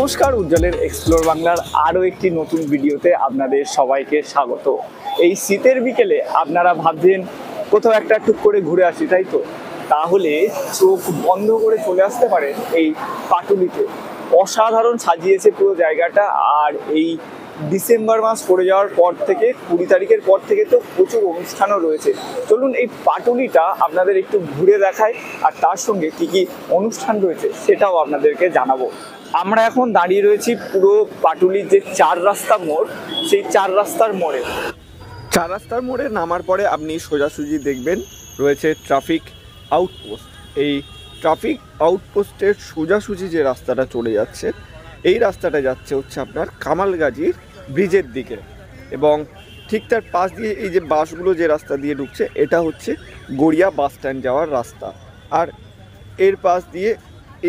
নমস্কার, উজ্জ্বলের এক্সপ্লোর বাংলার আরও একটি নতুন ভিডিওতে আপনাদের সবাইকে স্বাগত। এই শীতের বিকেলে আপনারা ভাবছেন কোথাও একটা টুক করে ঘুরে আসি, তাই তো? তাহলে চোখ বন্ধ করে চলে আসতে পারেন এই পাটুলিতে। অসাধারণ সাজিয়েছে পুরো জায়গাটা। আর এই ডিসেম্বর মাস পড়ে যাওয়ার পর থেকে 20 তারিখের পর থেকে তো প্রচুর অনুষ্ঠানও রয়েছে। চলুন এই পাটুলিটা আপনাদের একটু ঘুরে দেখায়, আর তার সঙ্গে কী কী অনুষ্ঠান রয়েছে সেটাও আপনাদেরকে জানাবো। আমরা এখন দাঁড়িয়ে রয়েছি পুরো পাটুলির যে 4 রাস্তা মোড়, সেই 4 রাস্তার মোড়ে। 4 রাস্তার মোড়ে নামার পরে আপনি সোজাসুজি দেখবেন রয়েছে ট্রাফিক আউটপোস্ট। এই ট্রাফিক আউটপোস্টের সোজাসুজি যে রাস্তাটা চলে যাচ্ছে, এই রাস্তাটা যাচ্ছে হচ্ছে আপনার কামালগাজীর ব্রিজের দিকে, এবং ঠিক তার পাশ দিয়ে এই যে বাসগুলো যে রাস্তা দিয়ে ঢুকছে, এটা হচ্ছে গড়িয়া বাস স্ট্যান্ড যাওয়ার রাস্তা। আর এর পাশ দিয়ে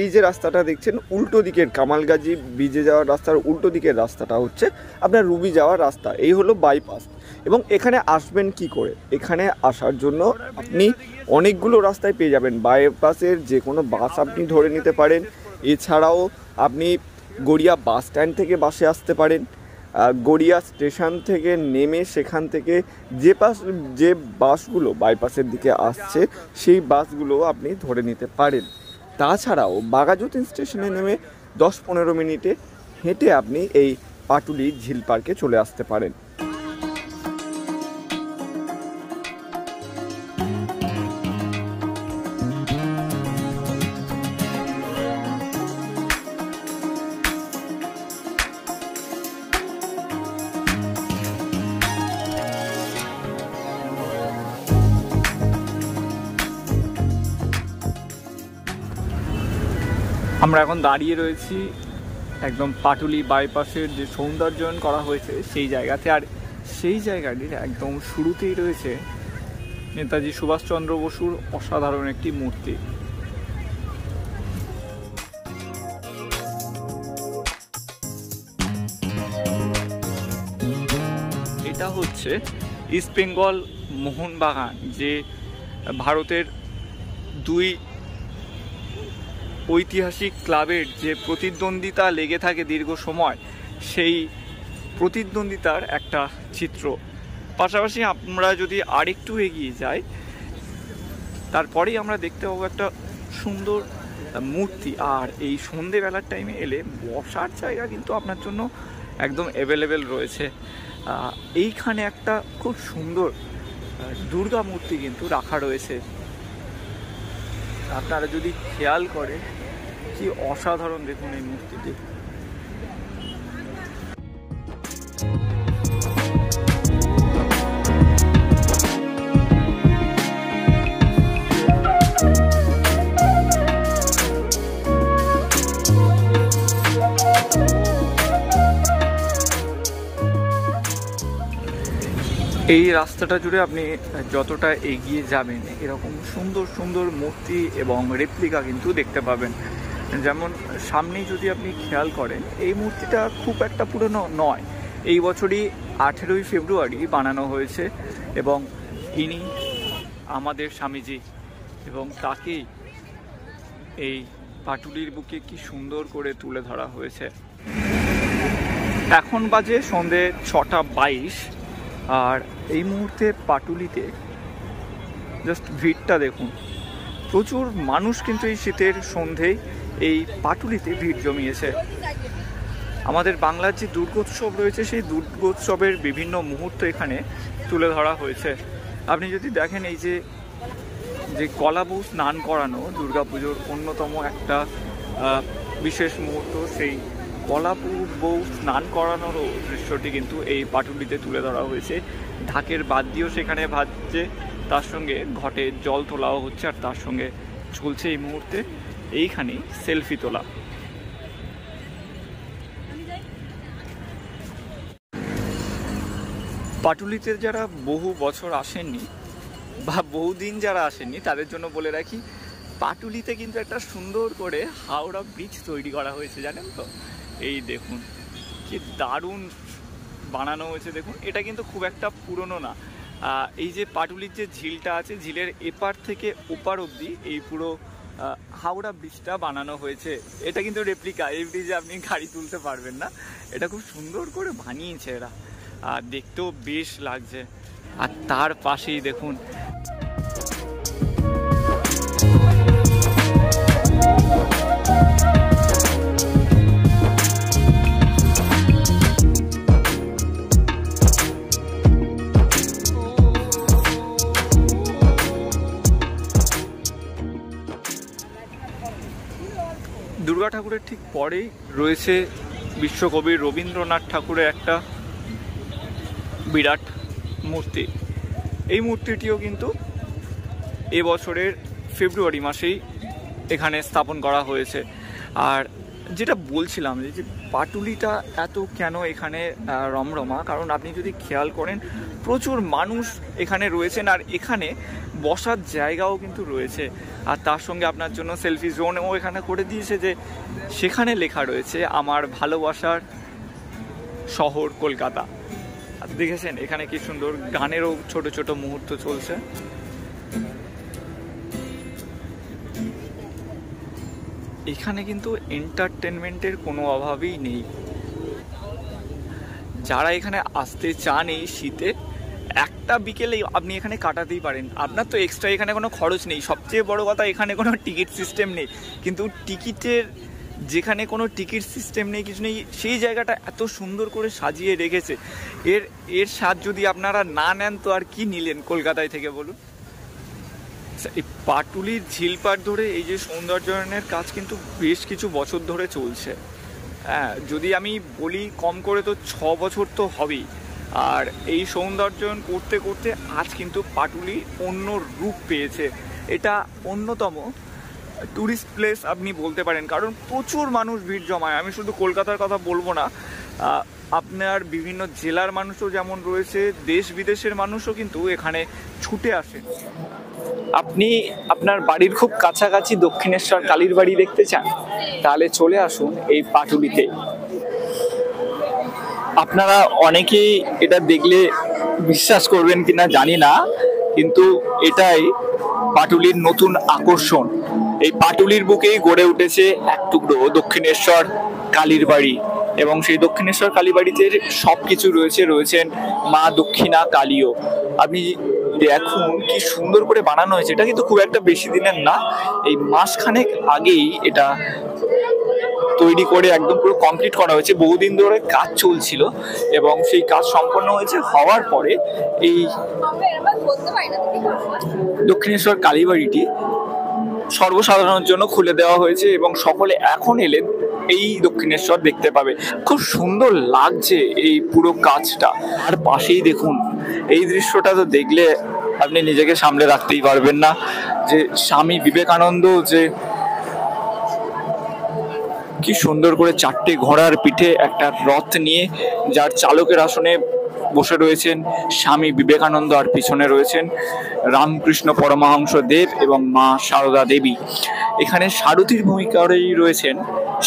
এই যে রাস্তাটা দেখছেন উল্টো দিকের, কামালগাজী ব্রিজে যাওয়ার রাস্তার উল্টো দিকের রাস্তাটা হচ্ছে আপনার রুবি যাওয়ার রাস্তা। এই হলো বাইপাস। এবং এখানে আসবেন কি করে? এখানে আসার জন্য আপনি অনেকগুলো রাস্তায় পেয়ে যাবেন। বাইপাসের যে কোনো বাস আপনি ধরে নিতে পারেন, এছাড়াও আপনি গড়িয়া বাস স্ট্যান্ড থেকে বাসে আসতে পারেন। গড়িয়া স্টেশন থেকে নেমে সেখান থেকে যে বাসগুলো বাইপাসের দিকে আসছে, সেই বাসগুলো আপনি ধরে নিতে পারেন। তাছাড়াও বাঘাযতীন স্টেশনে নেমে 10-15 মিনিটে হেঁটে আপনি এই পাটুলি ঝিল পার্কে চলে আসতে পারেন। আমরা এখন দাঁড়িয়ে রয়েছি একদম পাটুলি বাইপাসের যে সৌন্দর্যায়ন করা হয়েছে সেই জায়গাতে। আর সেই জায়গাটির একদম শুরুতেই রয়েছে নেতাজি সুভাষচন্দ্র বসুর অসাধারণ একটি মূর্তি। এটা হচ্ছে ইস্ট বেঙ্গল মোহনবাগান, যে ভারতের 2 ঐতিহাসিক ক্লাবের যে প্রতিদ্বন্দ্বিতা লেগে থাকে দীর্ঘ সময়, সেই প্রতিদ্বন্দ্বিতার একটা চিত্র। পাশাপাশি আমরা যদি আরেকটু এগিয়ে যাই, তারপরেই আমরা দেখতে পাবো একটা সুন্দর মূর্তি। আর এই সন্ধেবেলার টাইমে এলে বসার জায়গা কিন্তু আপনার জন্য একদম অ্যাভেলেবেল রয়েছে। এইখানে একটা খুব সুন্দর দুর্গা মূর্তি কিন্তু রাখা রয়েছে। আপনারা যদি খেয়াল করেন কি অসাধারণ দেখুন এই মূর্তিটি। এই রাস্তাটা জুড়ে আপনি যতটা এগিয়ে যাবেন, এরকম সুন্দর সুন্দর মূর্তি এবং রেপ্লিকা কিন্তু দেখতে পাবেন। যেমন সামনেই যদি আপনি খেয়াল করেন, এই মূর্তিটা খুব একটা পুরনো নয়, এই বছরই 18ই ফেব্রুয়ারি বানানো হয়েছে, এবং ইনি আমাদের স্বামীজি, এবং তাকেই এই পাটুলির বুকে কি সুন্দর করে তুলে ধরা হয়েছে। এখন বাজে সন্ধে 6:22, আর এই মুহূর্তে পাটুলিতে জাস্ট ভিড়টা দেখুন। প্রচুর মানুষ কিন্তু এই শীতের সন্ধেয় এই পাটুলিতে ভিড় জমিয়েছে। আমাদের বাংলার যে দুর্গোৎসব রয়েছে, সেই দুর্গোৎসবের বিভিন্ন মুহূর্ত এখানে তুলে ধরা হয়েছে। আপনি যদি দেখেন, এই যে কলা বউ স্নান করানো দুর্গাপুজোর অন্যতম একটা বিশেষ মুহূর্ত, সেই কলা বউ স্নান করানোরও দৃশ্যটি কিন্তু এই পাটুলিতে তুলে ধরা হয়েছে। ঢাকের বাদ দিয়েও সেখানে বাজছে, তার সঙ্গে ঘটে জল তোলাও হচ্ছে, আর তার সঙ্গে চলছে এই মুহূর্তে এইখানে সেলফি তোলা। পাটুলিতে যারা বহু বছর আসেননি বা বহুদিন যারা আসেননি, তাদের জন্য বলে রাখি, পাটুলিতে কিন্তু একটা সুন্দর করে হাওড়া ব্রিজ তৈরি করা হয়েছে, জানেন তো? এই দেখুন কি দারুণ বানানো হয়েছে। দেখুন, এটা কিন্তু খুব একটা পুরনো না। এই যে পাটুলির যে ঝিলটা আছে, ঝিলের এপার থেকে ওপার অবধি এই পুরো হাওড়া ব্রিজটা বানানো হয়েছে। এটা কিন্তু রেপ্লিকা, এই ব্রিজে আপনি গাড়ি তুলতে পারবেন না। এটা খুব সুন্দর করে বানিয়েছে এরা, আর দেখতেও বেশ লাগছে। আর তার পাশেই দেখুন দুর্গা ঠাকুরের ঠিক পরেই রয়েছে বিশ্বকবি রবীন্দ্রনাথ ঠাকুরের একটা বিরাট মূর্তি। এই মূর্তিটিও কিন্তু এবছরের ফেব্রুয়ারি মাসেই এখানে স্থাপন করা হয়েছে। আর যেটা বলছিলাম যে পাটুলিটা এত কেন এখানে রমরমা, কারণ আপনি যদি খেয়াল করেন প্রচুর মানুষ এখানে রয়েছেন, আর এখানে বসার জায়গাও কিন্তু রয়েছে। আর তার সঙ্গে আপনার জন্য সেলফি জোনও এখানে করে দিয়েছে, যে সেখানে লেখা রয়েছে আমার ভালোবাসার শহর কলকাতা। আর দেখেছেন এখানে কি সুন্দর গানেরও ছোট ছোট মুহূর্ত চলছে। এখানে কিন্তু এন্টারটেনমেন্টের কোনো অভাবই নেই। যারা এখানে আসতে চান এই শীতে, একটা বিকেলে আপনি এখানে কাটাতেই পারেন। আপনার তো এক্সট্রা এখানে কোনো খরচ নেই। সবচেয়ে বড় কথা, এখানে কোনো টিকিট সিস্টেম নেই। কিন্তু টিকিটের যেখানে কোনো টিকিট সিস্টেম নেই, কিছু নেই, সেই জায়গাটা এত সুন্দর করে সাজিয়ে রেখেছে। এর স্বাদ যদি আপনারা না নেন তো আর কি নিলেন কলকাতায় থেকে বলুন। এই পাটুলির ঝিলপাড় ধরে এই যে সৌন্দর্যায়নের কাজ কিন্তু বেশ কিছু বছর ধরে চলছে। হ্যাঁ, যদি আমি বলি কম করে তো 6 বছর তো হবেই। আর এই সৌন্দর্যায়ন করতে করতে আজ কিন্তু পাটুলি অন্য রূপ পেয়েছে। এটা অন্যতম ট্যুরিস্ট প্লেস আপনি বলতে পারেন, কারণ প্রচুর মানুষ ভিড় জমায়। আমি শুধু কলকাতার কথা বলবো না, আপনার বিভিন্ন জেলার মানুষও যেমন রয়েছে, দেশ বিদেশের মানুষও কিন্তু এখানে ছুটে আসে। আপনি আপনার বাড়ির খুব কাছাকাছি দক্ষিণেশ্বর কালীর বাড়ি দেখতে চান, তাহলে চলে আসুন এই পাটুলিতে। আপনারা অনেকেই এটা দেখলে বিশ্বাস করবেন কিনা জানি না, কিন্তু এটাই পাটুলির নতুন আকর্ষণ। এই পাটুলির বুকেই গড়ে উঠেছে এক টুকরো দক্ষিণেশ্বর কালীর বাড়ি, এবং সেই দক্ষিণেশ্বর কালী বাড়িতে সবকিছু রয়েছেন মা দক্ষিণা কালীও। আপনি দেখুন কি সুন্দর করে বানানো হয়েছে। এটা কিন্তু খুব একটা বেশি দিনের না, এই মাসখানেক আগেই এটা তৈরি করে একদম পুরো কমপ্লিট করা হয়েছে। বহুদিন ধরে কাজ চলছিল এবং সেই কাজ সম্পন্ন হয়েছে। হওয়ার পরে এই দক্ষিণেশ্বর কালীবাড়িটি সর্বসাধারণের জন্য খুলে দেওয়া হয়েছে এবং সকলে এখন এলে এই দক্ষিণেশ্বর দেখতে পাবে। খুব সুন্দর লাগছে এই পুরো কাজটা। আর পাশেই দেখুন, এই দৃশ্যটা তো দেখলে আপনি নিজেকে সামলে রাখতেই পারবেন না, যে স্বামী বিবেকানন্দ যে কি সুন্দর করে 4টে ঘোড়ার পিঠে একটা রথ নিয়ে, যার চালকের আসনে বসে রয়েছেন স্বামী বিবেকানন্দ, আর পিছনে রয়েছেন রামকৃষ্ণ পরমহংস দেব এবং মা সারদা দেবী। এখানে সারথীর ভূমিকায় রয়েছেন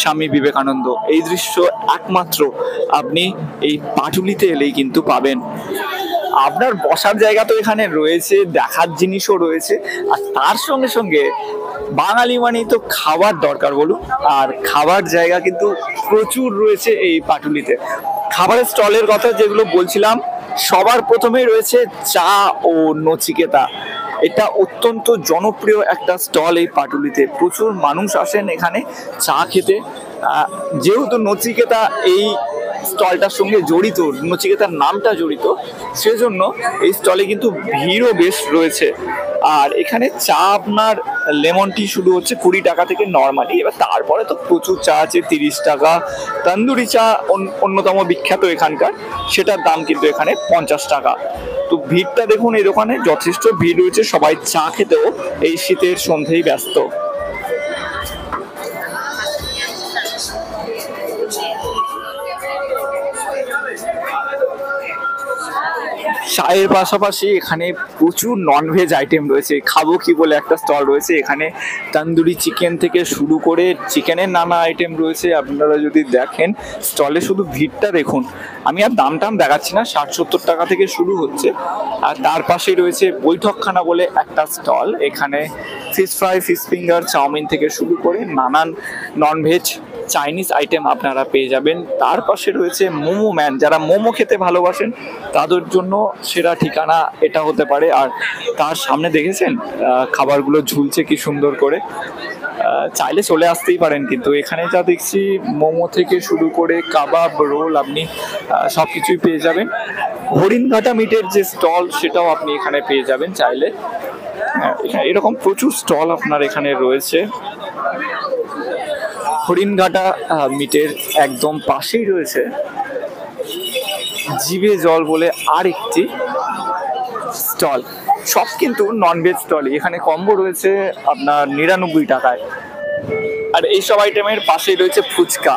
স্বামী বিবেকানন্দ। এই দৃশ্য একমাত্র আপনি এই পাটুলিতে এলেই কিন্তু পাবেন। আপনার বসার জায়গা তো এখানে রয়েছে, দেখার জিনিসও রয়েছে, আর তার সঙ্গে সঙ্গে বাঙালি মানেই তো খাবার দরকার বলুন, আর খাবার জায়গা কিন্তু প্রচুর রয়েছে এই পাটুলিতে। খাবারের স্টলের কথা যেগুলো বলছিলাম, সবার প্রথমেই রয়েছে চা ও নচিকেতা। এটা অত্যন্ত জনপ্রিয় একটা স্টল এই পাটুলিতে। প্রচুর মানুষ আসেন এখানে চা খেতে। যেহেতু নচিকেতা এই স্টলটার সঙ্গে জড়িত, নচিকেতার নামটা জড়িত, সেজন্য এই স্টলে কিন্তু ভিড়ও বেশ রয়েছে। আর এখানে চা আপনার লেমন টি শুরু হচ্ছে 20 টাকা থেকে নর্মালি, এবার তারপরে তো প্রচুর চা আছে 30 টাকা। তন্দুরি চা অন্যতম বিখ্যাত এখানকার, সেটার দাম কিন্তু এখানে 50 টাকা। তো ভিড়টা দেখুন, এই দোকানে যথেষ্ট ভিড় রয়েছে। সবাই চা খেতেও এই শীতের সন্ধ্যেই ব্যস্ত। চায়ের পাশাপাশি এখানে প্রচুর ননভেজ আইটেম রয়েছে। খাবো কি বলে একটা স্টল রয়েছে, এখানে তন্দুরি চিকেন থেকে শুরু করে চিকেনের নানা আইটেম রয়েছে। আপনারা যদি দেখেন স্টলে শুধু ভিড়টা দেখুন, আমি আর দাম টাম দেখাচ্ছি না, 60-70 টাকা থেকে শুরু হচ্ছে। আর তার পাশেই রয়েছে বৈঠকখানা বলে একটা স্টল, এখানে fish fry, fish finger, chowmein থেকে শুরু করে নানান ননভেজ চাইনিজ আইটেম আপনারা পেয়ে যাবেন। তার পাশে রয়েছে মোমো ম্যান, যারা মোমো খেতে ভালোবাসেন তাদের জন্য সেরা ঠিকানা এটা হতে পারে। আর তার সামনে দেখেছেন খাবারগুলো ঝুলছে কি সুন্দর করে, চাইলে চলে আসতেই পারেন। কিন্তু এখানে যা দেখছি মোমো থেকে শুরু করে কাবাব, রোল আপনি সব কিছুই পেয়ে যাবেন। হরিণঘাটা মিটের যে স্টল সেটাও আপনি এখানে পেয়ে যাবেন চাইলে। এরকম প্রচুর স্টল আপনার এখানে রয়েছে। হরিণঘাটা মিটের একদম পাশেই রয়েছে জিভে জল বলে আরেকটি স্টল, সব কিন্তু ননভেজ স্টল। এখানে কম্বো রয়েছে আপনার 99 টাকায়। আর এইসব আইটেমের পাশেই রয়েছে ফুচকা।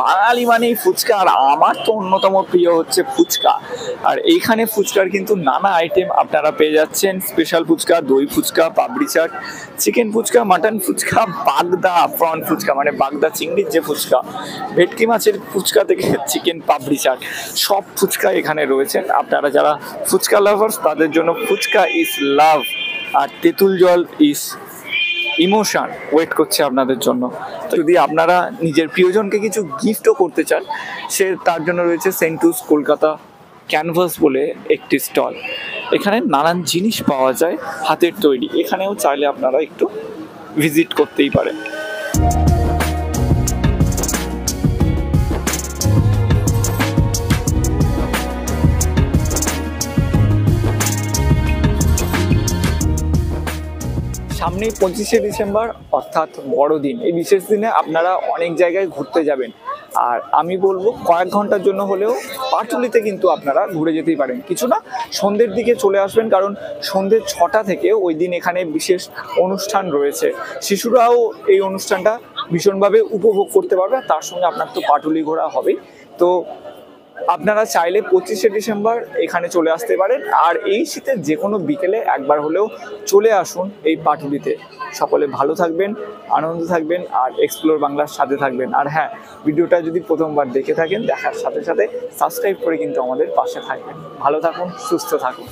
বাঙালি মানেই ফুচকা, আর আমার তো অন্যতম প্রিয় হচ্ছে ফুচকা। আর এইখানে ফুচকার কিন্তু নানা আইটেম আপনারা পেয়ে যাচ্ছেন। স্পেশাল ফুচকা, দই ফুচকা, পাপড়ি চাট, চিকেন ফুচকা, মাটন ফুচকা, বাগদা প্রন ফুচকা মানে বাগদা চিংড়ির যে ফুচকা, ভেটকি মাছের ফুচকা থেকে চিকেন পাপড়ি চাট, সব ফুচকা এখানে রয়েছেন। আপনারা যারা ফুচকা লাভার্স তাদের জন্য ফুচকা ইজ লাভ, আর তেঁতুল জল ইজ ইমোশন ওয়েট করছে আপনাদের জন্য। যদি আপনারা নিজের প্রিয়জনকে কিছু গিফটও করতে চান, তার জন্য রয়েছে সেন্টুস কলকাতা ক্যানভাস বলে একটি স্টল। এখানে নানান জিনিস পাওয়া যায় হাতের তৈরি, এখানেও চাইলে আপনারা একটু ভিজিট করতেই পারেন। সামনেই 25শে ডিসেম্বর অর্থাৎ বড়দিন। এই বিশেষ দিনে আপনারা অনেক জায়গায় ঘুরতে যাবেন, আর আমি বলবো কয়েক ঘন্টার জন্য হলেও পাটুলিতে কিন্তু আপনারা ঘুরে যেতেই পারেন। কিছু না, সন্ধ্যের দিকে চলে আসবেন, কারণ সন্ধ্যে 6টা থেকে ওই দিন এখানে বিশেষ অনুষ্ঠান রয়েছে। শিশুরাও এই অনুষ্ঠানটা ভীষণভাবে উপভোগ করতে পারবে, তার সঙ্গে আপনার তো পাটুলি ঘোরা হবেই। তো আপনারা চাইলে 25শে ডিসেম্বর এখানে চলে আসতে পারেন। আর এই শীতের যে কোনো বিকেলে একবার হলেও চলে আসুন এই পাটুলিতে। সকলে ভালো থাকবেন, আনন্দ থাকবেন, আর এক্সপ্লোর বাংলার সাথে থাকবেন। আর হ্যাঁ, ভিডিওটা যদি প্রথমবার দেখে থাকেন, দেখার সাথে সাথে সাবস্ক্রাইব করে কিন্তু আমাদের পাশে থাকবেন। ভালো থাকুন, সুস্থ থাকুন।